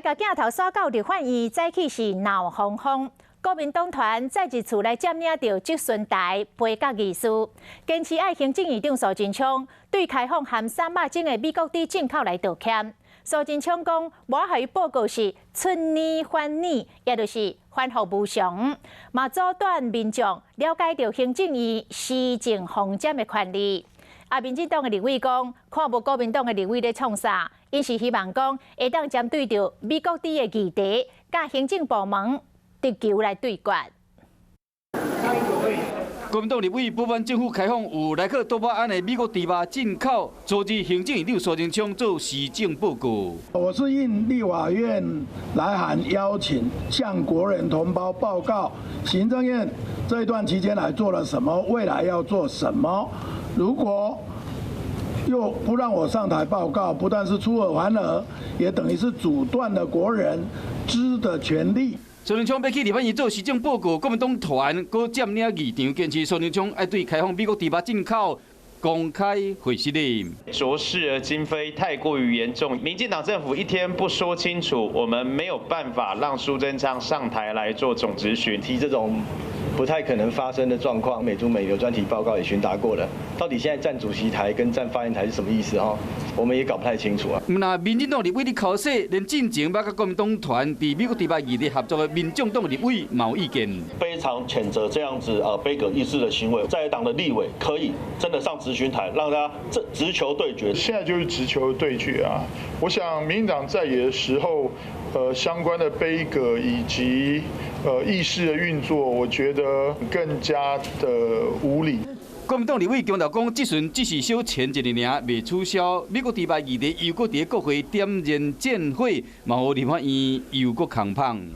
甲镜头刷到立法院早起是闹哄哄，国民党团再一次来占领着质询台陪甲议事，坚持爱行政院长苏贞昌对开放含3肉精的美国猪进口来道歉。苏贞昌讲，我予伊报告是春泥翻泥，也就是反复无常，嘛阻断民众了解到行政院施政防检的权利。民进党的立委讲，看无国民党的立委咧创啥，因是希望讲会当针对着美国猪的议题，甲行政部门直球来对决。国民党立委不满政府开放有莱克多巴胺的美国猪肉进口，阻止行政院长苏贞昌做施政报告。我是应立法院来函邀请，向国人同胞报告行政院这一段期间来做了什么，未来要做什么。如果又不让我上台报告，不但是出尔反尔，也等于是阻断了国人知的权利。苏贞昌要去立法院做施政报告，国民党团搁占领议场，坚持苏贞昌要对开放美国猪肉进口公开回责任。浊世而今非太过于严重，民进党政府一天不说清楚，我们没有办法让苏贞昌上台来做总质询。提这种不太可能发生的状况，美猪美牛专题报告也询答过了，到底现在站主席台跟站发言台是什么意思哈？我们也搞不太清楚啊。那民进党立委的口说，连进前要甲国民党团伫美国猪肉议题合作的民众党立委冇意见，非常谴责这样子卑躬意事的行为。在野党的立委可以真的上质询台，让他直球对决。现在就是直球对决啊！我想民进党在野的时候，相关的杯葛以及议事的运作，我觉得更加的无理。国民党立委强调讲，质询只是小前一日尔，未取消美国猪肉议题，又搁伫国会点燃箭火，嘛，互立法院又搁空碰。